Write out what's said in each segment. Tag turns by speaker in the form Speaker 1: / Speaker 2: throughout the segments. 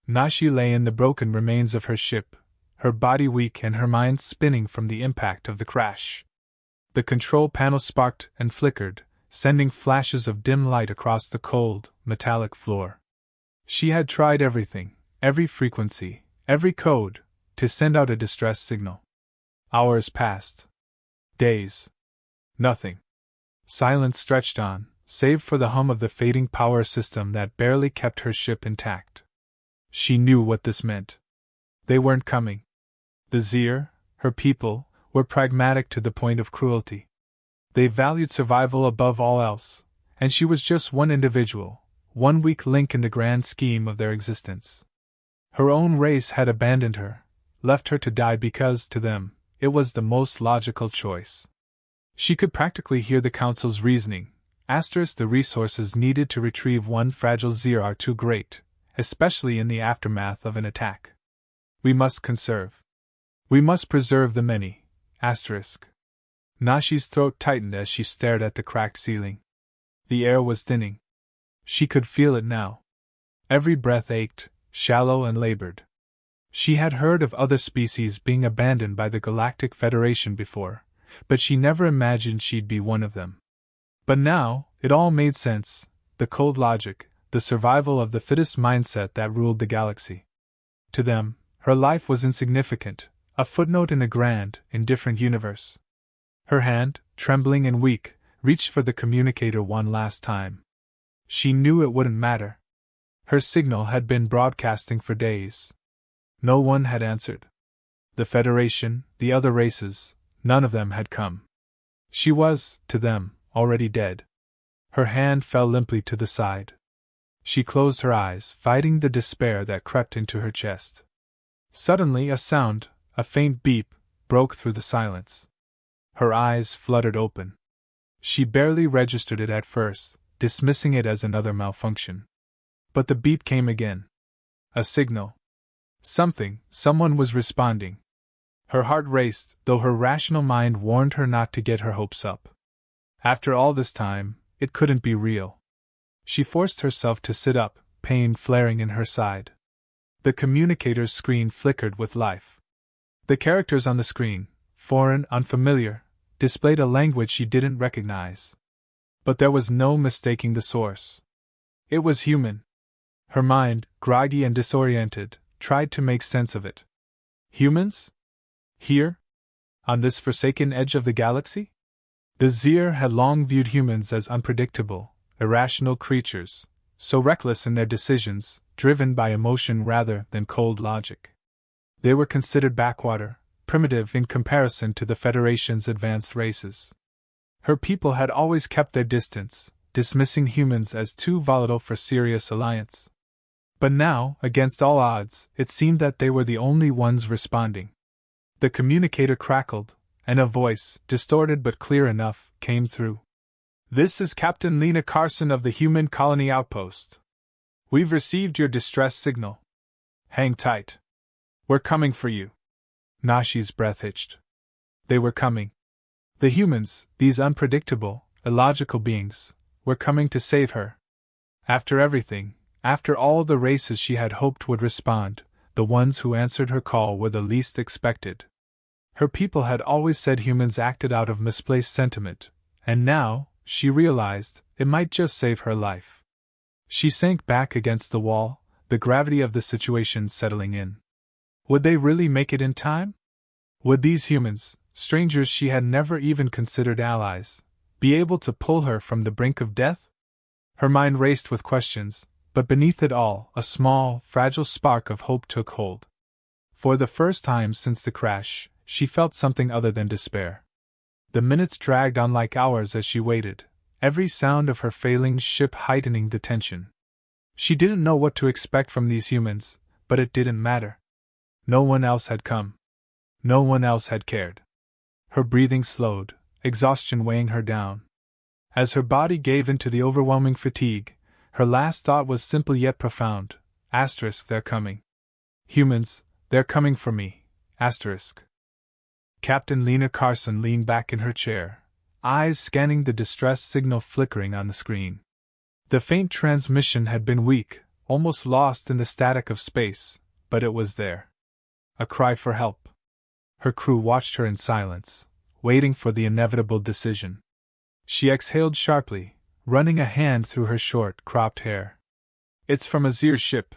Speaker 1: Nashi lay in the broken remains of her ship, her body weak and her mind spinning from the impact of the crash. The control panel sparked and flickered, sending flashes of dim light across the cold, metallic floor. She had tried everything, every frequency, every code, to send out a distress signal. Hours passed. Days. Nothing. Silence stretched on, save for the hum of the fading power system that barely kept her ship intact. She knew what this meant. They weren't coming. The Zir, her people, were pragmatic to the point of cruelty. They valued survival above all else, and she was just one individual, one weak link in the grand scheme of their existence. Her own race had abandoned her, left her to die because, to them, it was the most logical choice. She could practically hear the Council's reasoning. The resources needed to retrieve one fragile Zir are too great, especially in the aftermath of an attack. We must conserve. We must preserve the many. Nashi's throat tightened as she stared at the cracked ceiling. The air was thinning. She could feel it now. Every breath ached, shallow and labored. She had heard of other species being abandoned by the Galactic Federation before, but she never imagined she'd be one of them. But now, it all made sense, the cold logic, the survival of the fittest mindset that ruled the galaxy. To them, her life was insignificant, a footnote in a grand, indifferent universe. Her hand, trembling and weak, reached for the communicator one last time. She knew it wouldn't matter. Her signal had been broadcasting for days. No one had answered. The Federation, the other races, none of them had come. She was, to them, already dead. Her hand fell limply to the side. She closed her eyes, fighting the despair that crept into her chest. Suddenly a sound, a faint beep, broke through the silence. Her eyes fluttered open. She barely registered it at first, dismissing it as another malfunction. But the beep came again. A signal. Someone was responding. Her heart raced, though her rational mind warned her not to get her hopes up. After all this time, it couldn't be real. She forced herself to sit up, pain flaring in her side. The communicator's screen flickered with life. The characters on the screen, foreign, unfamiliar, displayed a language she didn't recognize. But there was no mistaking the source. It was human. Her mind, groggy and disoriented, tried to make sense of it. Humans? Here? On this forsaken edge of the galaxy? The Zir had long viewed humans as unpredictable, irrational creatures, so reckless in their decisions, driven by emotion rather than cold logic. They were considered backwater, primitive in comparison to the Federation's advanced races. Her people had always kept their distance, dismissing humans as too volatile for serious alliance. But now, against all odds, it seemed that they were the only ones responding. The communicator crackled, and a voice, distorted but clear enough, came through. "This is Captain Lena Carson of the Human Colony Outpost. We've received your distress signal. Hang tight. We're coming for you." Nashi's breath hitched. They were coming. The humans, these unpredictable, illogical beings, were coming to save her. After everything, after all the races she had hoped would respond, the ones who answered her call were the least expected. Her people had always said humans acted out of misplaced sentiment, and now, she realized, it might just save her life. She sank back against the wall, the gravity of the situation settling in. Would they really make it in time? Would these humans, strangers she had never even considered allies, be able to pull her from the brink of death? Her mind raced with questions, but beneath it all, a small, fragile spark of hope took hold. For the first time since the crash, she felt something other than despair. The minutes dragged on like hours as she waited, every sound of her failing ship heightening the tension. She didn't know what to expect from these humans, but it didn't matter. No one else had come. No one else had cared. Her breathing slowed, exhaustion weighing her down. As her body gave in to the overwhelming fatigue, her last thought was simple yet profound. They're coming. Humans, they're coming for me. Captain Lena Carson leaned back in her chair, eyes scanning the distress signal flickering on the screen. The faint transmission had been weak, almost lost in the static of space, but it was there. A cry for help. Her crew watched her in silence, waiting for the inevitable decision. She exhaled sharply, running a hand through her short, cropped hair. "It's from a Zir ship,"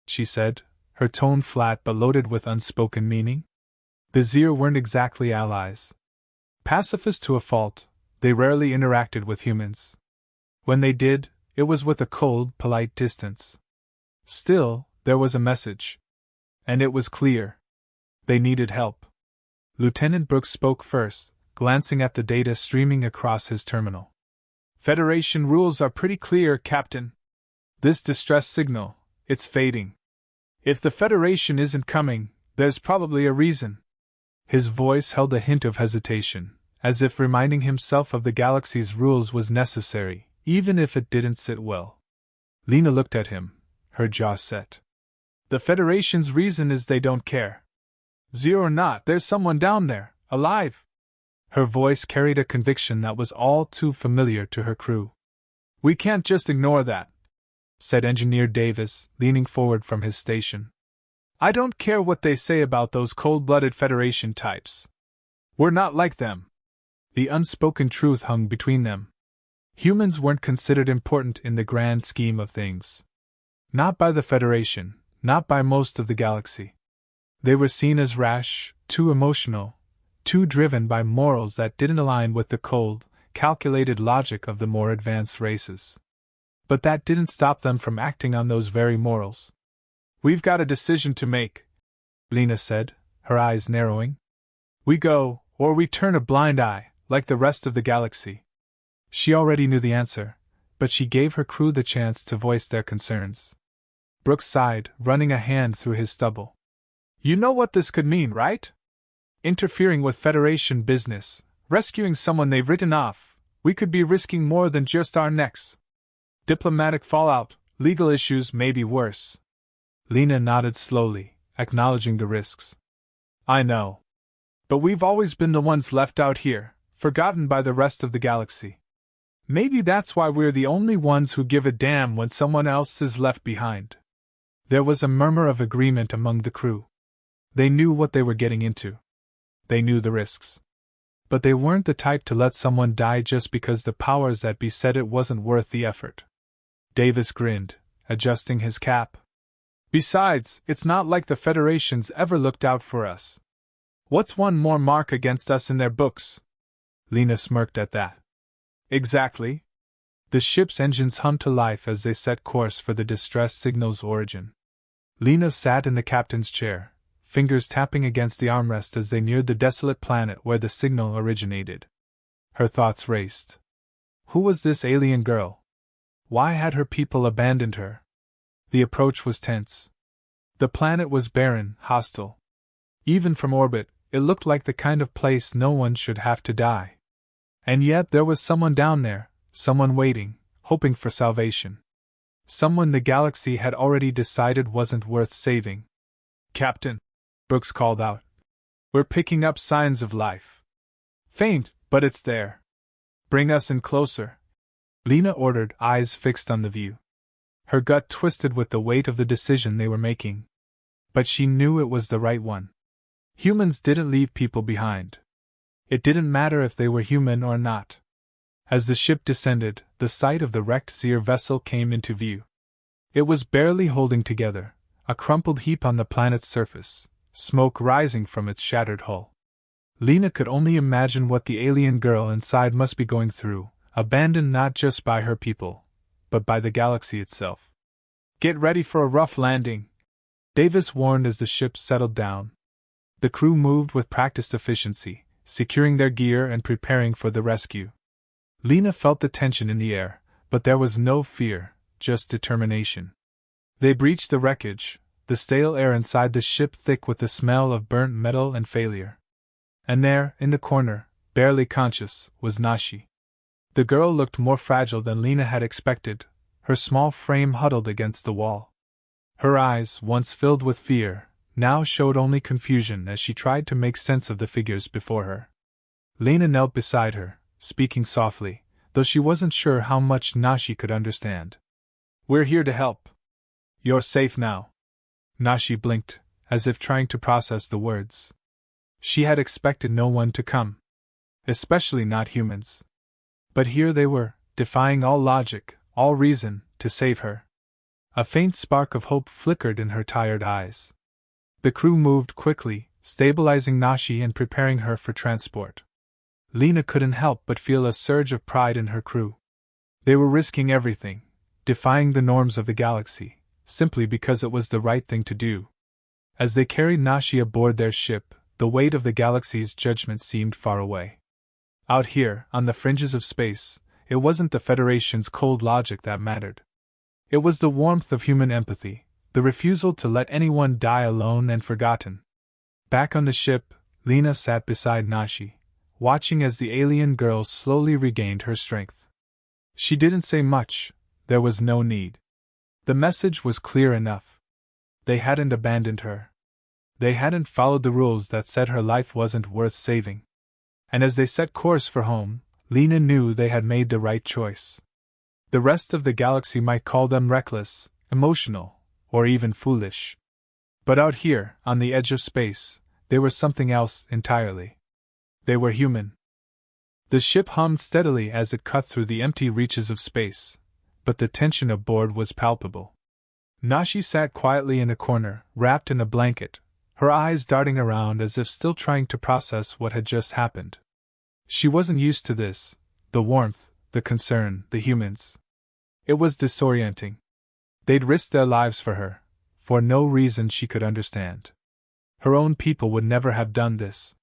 Speaker 1: she said, her tone flat but loaded with unspoken meaning. The Zir weren't exactly allies. Pacifists to a fault, they rarely interacted with humans. When they did, it was with a cold, polite distance. Still, there was a message. And it was clear. They needed help. Lieutenant Brooks spoke first, glancing at the data streaming across his terminal. "Federation rules are pretty clear, Captain. This distress signal, it's fading. If the Federation isn't coming, there's probably a reason." His voice held a hint of hesitation, as if reminding himself of the galaxy's rules was necessary, even if it didn't sit well. Lena looked at him, her jaw set. "The Federation's reason is they don't care. Zero or not, there's someone down there, alive." Her voice carried a conviction that was all too familiar to her crew. "We can't just ignore that," said Engineer Davis, leaning forward from his station. "I don't care what they say about those cold-blooded Federation types. We're not like them." The unspoken truth hung between them. Humans weren't considered important in the grand scheme of things. Not by the Federation, not by most of the galaxy. They were seen as rash, too emotional, too driven by morals that didn't align with the cold, calculated logic of the more advanced races. But that didn't stop them from acting on those very morals. "We've got a decision to make," Lena said, her eyes narrowing. "We go, or we turn a blind eye, like the rest of the galaxy." She already knew the answer, but she gave her crew the chance to voice their concerns. Brooks sighed, running a hand through his stubble. "You know what this could mean, right? Interfering with Federation business, rescuing someone they've written off, we could be risking more than just our necks. Diplomatic fallout, legal issues, maybe worse." Lena nodded slowly, acknowledging the risks. "I know. But we've always been the ones left out here, forgotten by the rest of the galaxy. Maybe that's why we're the only ones who give a damn when someone else is left behind." There was a murmur of agreement among the crew. They knew what they were getting into. They knew the risks. But they weren't the type to let someone die just because the powers that be said it wasn't worth the effort. Davis grinned, adjusting his cap. "Besides, it's not like the Federation's ever looked out for us. What's one more mark against us in their books?" Lena smirked at that. "Exactly." The ship's engines hummed to life as they set course for the distress signal's origin. Lena sat in the captain's chair, fingers tapping against the armrest as they neared the desolate planet where the signal originated. Her thoughts raced. Who was this alien girl? Why had her people abandoned her? The approach was tense. The planet was barren, hostile. Even from orbit, it looked like the kind of place no one should have to die. And yet there was someone down there, someone waiting, hoping for salvation. Someone the galaxy had already decided wasn't worth saving. "Captain," Brooks called out. "We're picking up signs of life. Faint, but it's there. Bring us in closer," Lena ordered, eyes fixed on the view. Her gut twisted with the weight of the decision they were making. But she knew it was the right one. Humans didn't leave people behind. It didn't matter if they were human or not. As the ship descended, the sight of the wrecked Zir vessel came into view. It was barely holding together, a crumpled heap on the planet's surface, smoke rising from its shattered hull. Lena could only imagine what the alien girl inside must be going through, abandoned not just by her people, but by the galaxy itself. "Get ready for a rough landing," Davis warned as the ship settled down. The crew moved with practiced efficiency, securing their gear and preparing for the rescue. Lena felt the tension in the air, but there was no fear, just determination. They breached the wreckage, the stale air inside the ship thick with the smell of burnt metal and failure. And there, in the corner, barely conscious, was Nashi. The girl looked more fragile than Lena had expected, her small frame huddled against the wall. Her eyes, once filled with fear, now showed only confusion as she tried to make sense of the figures before her. Lena knelt beside her, speaking softly, though she wasn't sure how much Nashi could understand. "We're here to help. You're safe now. Nashi blinked, as if trying to process the words. She had expected no one to come. Especially not humans. But here they were, defying all logic, all reason, to save her. A faint spark of hope flickered in her tired eyes. The crew moved quickly, stabilizing Nashi and preparing her for transport. Lena couldn't help but feel a surge of pride in her crew. They were risking everything, defying the norms of the galaxy, simply because it was the right thing to do. As they carried Nashi aboard their ship, the weight of the galaxy's judgment seemed far away. Out here, on the fringes of space, it wasn't the Federation's cold logic that mattered. It was the warmth of human empathy, the refusal to let anyone die alone and forgotten. Back on the ship, Lena sat beside Nashi, watching as the alien girl slowly regained her strength. She didn't say much, there was no need. The message was clear enough. They hadn't abandoned her. They hadn't followed the rules that said her life wasn't worth saving. And as they set course for home, Lena knew they had made the right choice. The rest of the galaxy might call them reckless, emotional, or even foolish. But out here, on the edge of space, they were something else entirely. They were human. The ship hummed steadily as it cut through the empty reaches of space, but the tension aboard was palpable. Nashi sat quietly in a corner, wrapped in a blanket, her eyes darting around as if still trying to process what had just happened. She wasn't used to this, the warmth, the concern, the humans. It was disorienting. They'd risked their lives for her, for no reason she could understand. Her own people would never have done this.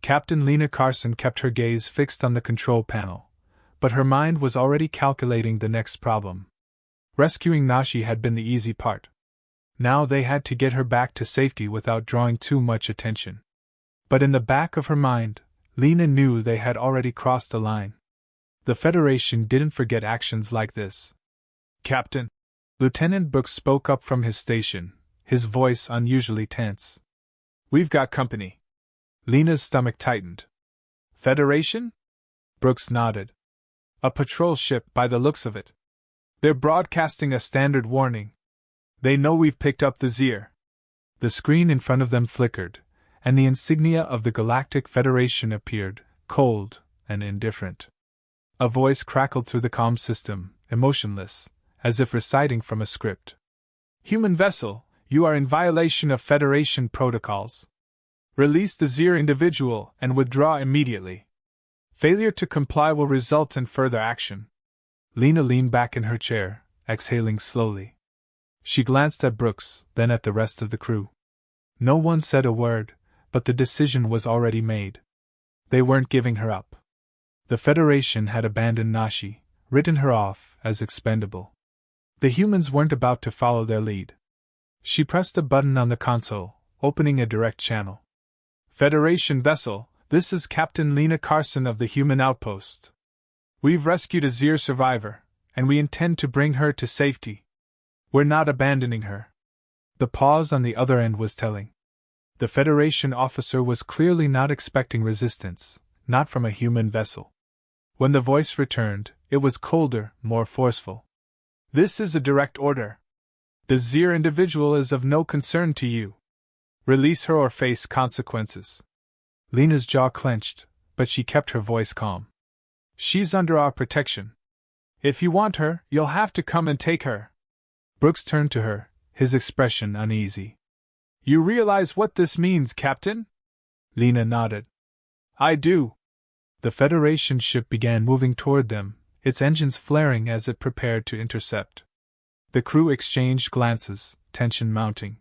Speaker 1: Captain Lena Carson kept her gaze fixed on the control panel, but her mind was already calculating the next problem. Rescuing Nashi had been the easy part. Now they had to get her back to safety without drawing too much attention. But in the back of her mind, Lena knew they had already crossed the line. The Federation didn't forget actions like this. Captain! Lieutenant Brooks spoke up from his station, his voice unusually tense. We've got company. Lena's stomach tightened. Federation? Brooks nodded. A patrol ship by the looks of it. They're broadcasting a standard warning. They know we've picked up the Zir. The screen in front of them flickered, and the insignia of the Galactic Federation appeared, cold and indifferent. A voice crackled through the comm system, emotionless, as if reciting from a script. Human vessel, you are in violation of Federation protocols. Release the Zir individual and withdraw immediately. Failure to comply will result in further action. Lena leaned back in her chair, exhaling slowly. She glanced at Brooks, then at the rest of the crew. No one said a word, but the decision was already made. They weren't giving her up. The Federation had abandoned Nashi, written her off as expendable. The humans weren't about to follow their lead. She pressed a button on the console, opening a direct channel. Federation vessel, this is Captain Lena Carson of the Human Outpost. We've rescued a Zir survivor, and we intend to bring her to safety. We're not abandoning her. The pause on the other end was telling. The Federation officer was clearly not expecting resistance, not from a human vessel. When the voice returned, it was colder, more forceful. This is a direct order. The Zir individual is of no concern to you. Release her or face consequences. Lena's jaw clenched, but she kept her voice calm. She's under our protection. If you want her, you'll have to come and take her. Brooks turned to her, his expression uneasy. You realize what this means, Captain? Lena nodded. I do. The Federation ship began moving toward them, its engines flaring as it prepared to intercept. The crew exchanged glances, tension mounting.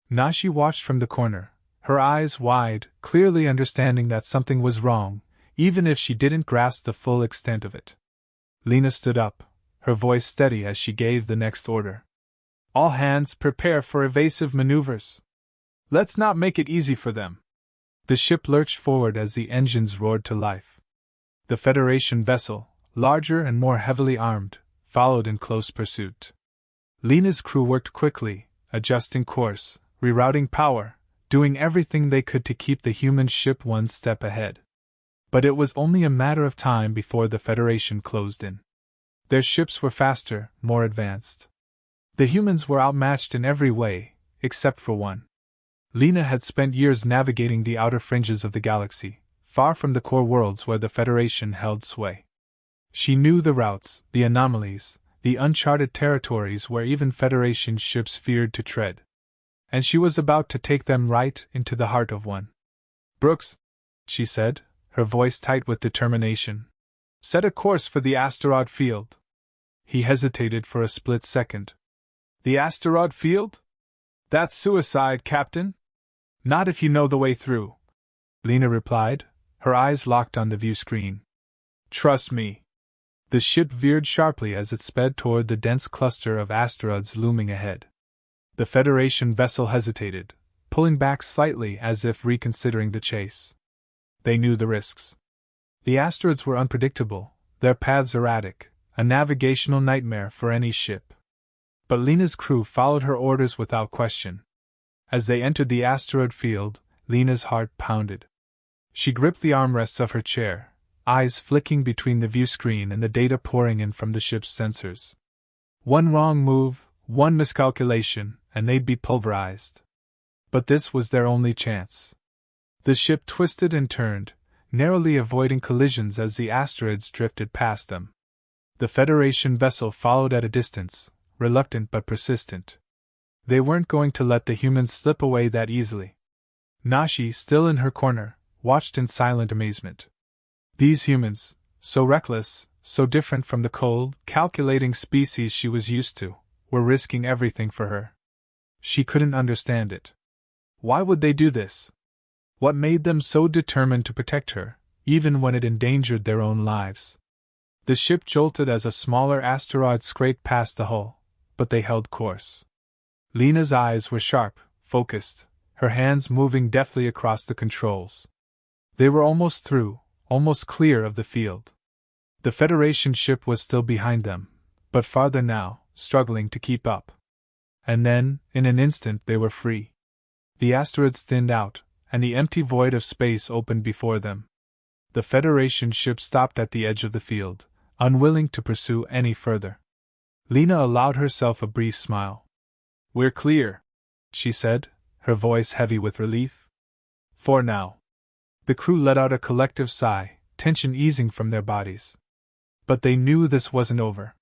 Speaker 1: Nashi watched from the corner, her eyes wide, clearly understanding that something was wrong, even if she didn't grasp the full extent of it. Lena stood up, her voice steady as she gave the next order. All hands prepare for evasive maneuvers. Let's not make it easy for them. The ship lurched forward as the engines roared to life. The Federation vessel, larger and more heavily armed, followed in close pursuit. Lena's crew worked quickly, adjusting course, rerouting power, doing everything they could to keep the human ship one step ahead. But it was only a matter of time before the Federation closed in. Their ships were faster, more advanced. The humans were outmatched in every way, except for one. Lena had spent years navigating the outer fringes of the galaxy, far from the core worlds where the Federation held sway. She knew the routes, the anomalies, the uncharted territories where even Federation ships feared to tread. And she was about to take them right into the heart of one. "Brooks," she said, her voice tight with determination, "set a course for the asteroid field." He hesitated for a split second. "The asteroid field? That's suicide, Captain." "Not if you know the way through," Lena replied, her eyes locked on the view screen. "Trust me." The ship veered sharply as it sped toward the dense cluster of asteroids looming ahead. The Federation vessel hesitated, pulling back slightly as if reconsidering the chase. They knew the risks. The asteroids were unpredictable, their paths erratic, a navigational nightmare for any ship. But Lena's crew followed her orders without question. As they entered the asteroid field, Lena's heart pounded. She gripped the armrests of her chair, eyes flicking between the view screen and the data pouring in from the ship's sensors. One wrong move, one miscalculation, and they'd be pulverized. But this was their only chance. The ship twisted and turned, narrowly avoiding collisions as the asteroids drifted past them. The Federation vessel followed at a distance, reluctant but persistent. They weren't going to let the humans slip away that easily. Nashi, still in her corner, watched in silent amazement. These humans, so reckless, so different from the cold, calculating species she was used to, were risking everything for her. She couldn't understand it. Why would they do this? What made them so determined to protect her, even when it endangered their own lives? The ship jolted as a smaller asteroid scraped past the hull, but they held course. Lena's eyes were sharp, focused, her hands moving deftly across the controls. They were almost through, almost clear of the field. The Federation ship was still behind them, but farther now, struggling to keep up. And then, in an instant, they were free. The asteroids thinned out, and the empty void of space opened before them. The Federation ship stopped at the edge of the field, unwilling to pursue any further. Lena allowed herself a brief smile. "We're clear," she said, her voice heavy with relief. "For now." The crew let out a collective sigh, tension easing from their bodies. But they knew this wasn't over.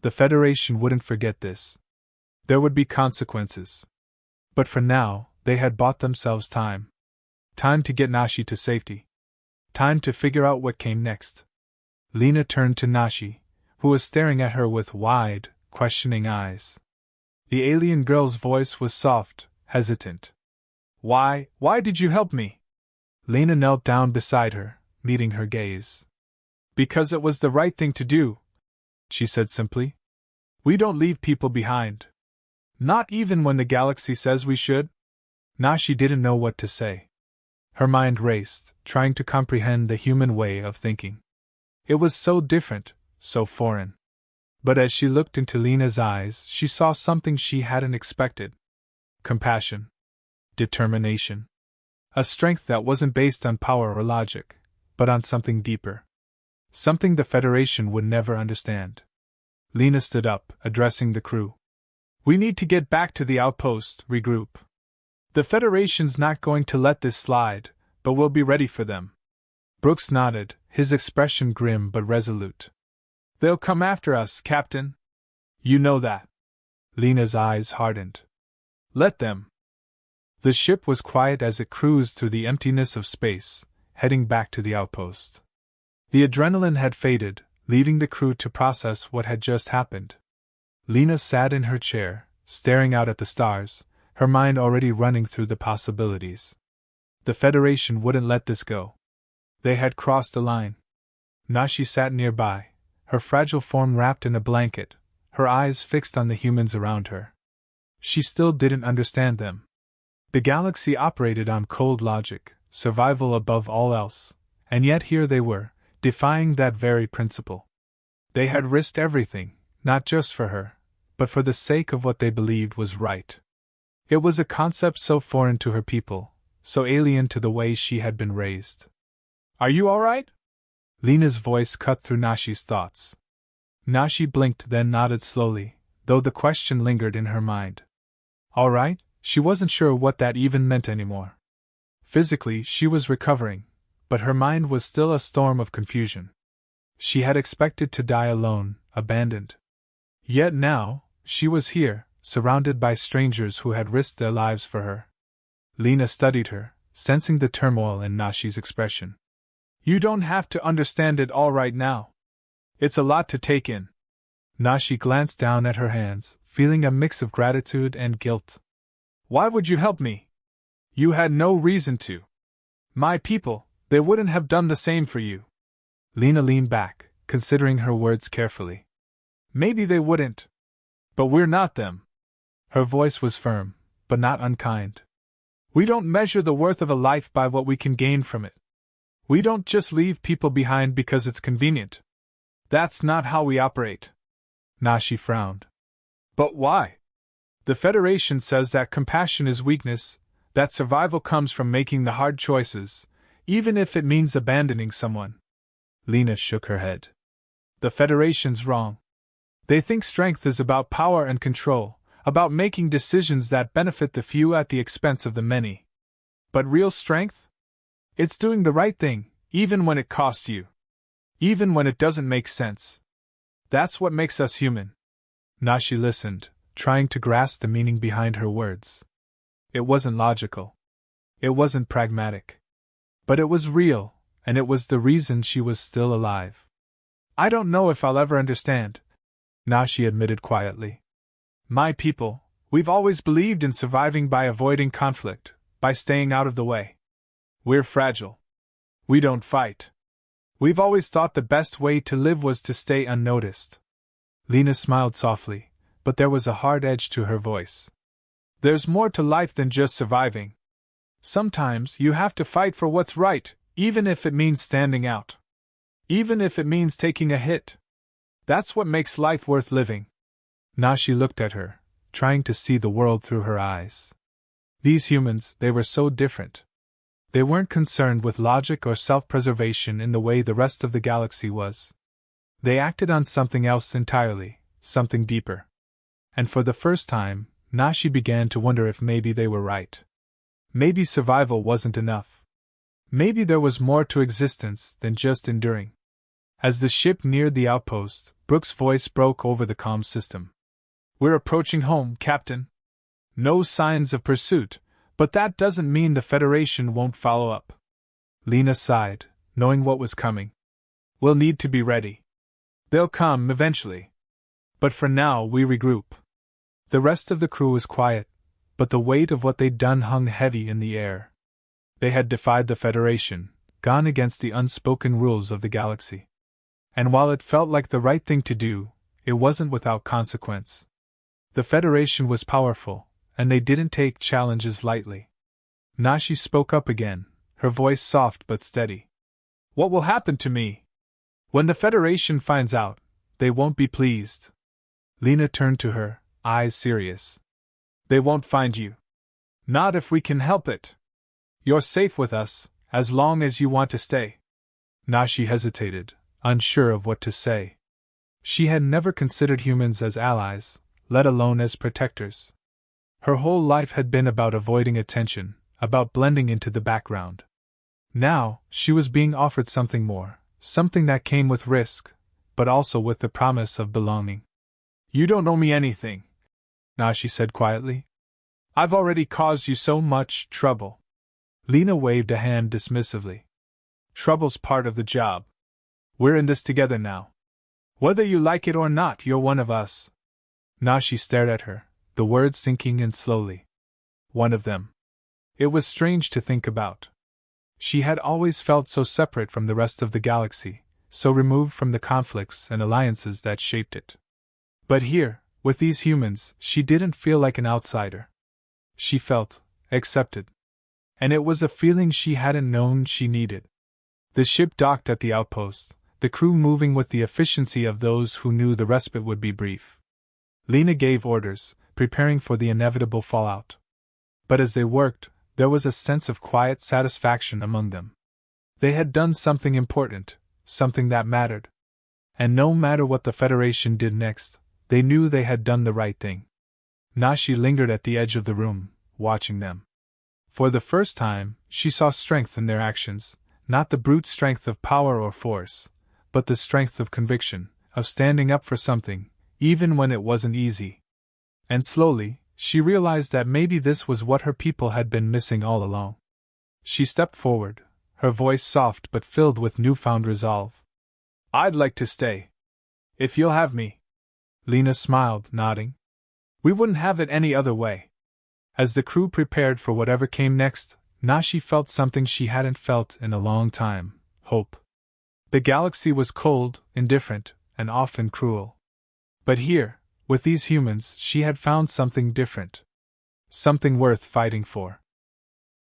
Speaker 1: The Federation wouldn't forget this. There would be consequences. But for now, they had bought themselves time. Time to get Nashi to safety. Time to figure out what came next. Lena turned to Nashi, who was staring at her with wide, questioning eyes. The alien girl's voice was soft, hesitant. Why did you help me?" Lena knelt down beside her, meeting her gaze. "Because it was the right thing to do," she said simply. "We don't leave people behind. Not even when the galaxy says we should." Nashi didn't know what to say. Her mind raced, trying to comprehend the human way of thinking. It was so different, so foreign. But as she looked into Lena's eyes, she saw something she hadn't expected. Compassion. Determination. A strength that wasn't based on power or logic, but on something deeper. Something the Federation would never understand. Lena stood up, addressing the crew. "We need to get back to the outpost, regroup. The Federation's not going to let this slide, but we'll be ready for them." Brooks nodded, his expression grim but resolute. "They'll come after us, Captain. You know that." Lena's eyes hardened. "Let them." The ship was quiet as it cruised through the emptiness of space, heading back to the outpost. The adrenaline had faded, leaving the crew to process what had just happened. Lena sat in her chair, staring out at the stars, her mind already running through the possibilities. The Federation wouldn't let this go. They had crossed the line. Nashi sat nearby, her fragile form wrapped in a blanket, her eyes fixed on the humans around her. She still didn't understand them. The galaxy operated on cold logic, survival above all else, and yet here they were, defying that very principle. They had risked everything, not just for her, but for the sake of what they believed was right. It was a concept so foreign to her people, so alien to the way she had been raised. "Are you all right?" Lena's voice cut through Nashi's thoughts. Nashi blinked, then nodded slowly, though the question lingered in her mind. All right, she wasn't sure what that even meant anymore. Physically, she was recovering, but her mind was still a storm of confusion. She had expected to die alone, abandoned. Yet now, she was here, surrounded by strangers who had risked their lives for her. Lena studied her, sensing the turmoil in Nashi's expression. You don't have to understand it all right now. It's a lot to take in. Nashi glanced down at her hands, feeling a mix of gratitude and guilt. Why would you help me? You had no reason to. My people, they wouldn't have done the same for you. Lena leaned back, considering her words carefully. Maybe they wouldn't. But we're not them. Her voice was firm, but not unkind. We don't measure the worth of a life by what we can gain from it. We don't just leave people behind because it's convenient. That's not how we operate. Nashi frowned. But why? The Federation says that compassion is weakness, that survival comes from making the hard choices, even if it means abandoning someone. Lena shook her head. The Federation's wrong. They think strength is about power and control, about making decisions that benefit the few at the expense of the many. But real strength? It's doing the right thing, even when it costs you. Even when it doesn't make sense. That's what makes us human. Nashi listened, trying to grasp the meaning behind her words. It wasn't logical. It wasn't pragmatic. But it was real, and it was the reason she was still alive. I don't know if I'll ever understand, Nashi admitted quietly. My people, we've always believed in surviving by avoiding conflict, by staying out of the way. We're fragile. We don't fight. We've always thought the best way to live was to stay unnoticed. Lena smiled softly, but there was a hard edge to her voice. There's more to life than just surviving. Sometimes you have to fight for what's right, even if it means standing out. Even if it means taking a hit. That's what makes life worth living. Nashi looked at her, trying to see the world through her eyes. These humans, they were so different. They weren't concerned with logic or self-preservation in the way the rest of the galaxy was. They acted on something else entirely, something deeper. And for the first time, Nashi began to wonder if maybe they were right. Maybe survival wasn't enough. Maybe there was more to existence than just enduring. As the ship neared the outpost, Brooke's voice broke over the comm system. We're approaching home, Captain. No signs of pursuit, but that doesn't mean the Federation won't follow up. Lena sighed, knowing what was coming. We'll need to be ready. They'll come eventually. But for now, we regroup. The rest of the crew was quiet, but the weight of what they'd done hung heavy in the air. They had defied the Federation, gone against the unspoken rules of the galaxy. And while it felt like the right thing to do, it wasn't without consequence. The Federation was powerful, and they didn't take challenges lightly. Nashi spoke up again, her voice soft but steady. What will happen to me? When the Federation finds out, they won't be pleased. Lena turned to her, eyes serious. They won't find you. Not if we can help it. You're safe with us, as long as you want to stay. Nashi hesitated, unsure of what to say. She had never considered humans as allies, let alone as protectors. Her whole life had been about avoiding attention, about blending into the background. Now, she was being offered something more, something that came with risk, but also with the promise of belonging. You don't owe me anything, Nashi said quietly. I've already caused you so much trouble. Lena waved a hand dismissively. Trouble's part of the job. We're in this together now. Whether you like it or not, you're one of us. Nashi stared at her, the words sinking in slowly. One of them. It was strange to think about. She had always felt so separate from the rest of the galaxy, so removed from the conflicts and alliances that shaped it. But here, with these humans, she didn't feel like an outsider. She felt accepted. And it was a feeling she hadn't known she needed. The ship docked at the outpost, the crew moving with the efficiency of those who knew the respite would be brief. Lena gave orders, preparing for the inevitable fallout. But as they worked, there was a sense of quiet satisfaction among them. They had done something important, something that mattered. And no matter what the Federation did next, they knew they had done the right thing. Nashi lingered at the edge of the room, watching them. For the first time, she saw strength in their actions, not the brute strength of power or force, but the strength of conviction, of standing up for something, even when it wasn't easy. And slowly, she realized that maybe this was what her people had been missing all along. She stepped forward, her voice soft but filled with newfound resolve. "I'd like to stay. If you'll have me." Lena smiled, nodding. "We wouldn't have it any other way." As the crew prepared for whatever came next, Nashi felt something she hadn't felt in a long time: hope. The galaxy was cold, indifferent, and often cruel. But here, with these humans, she had found something different. Something worth fighting for.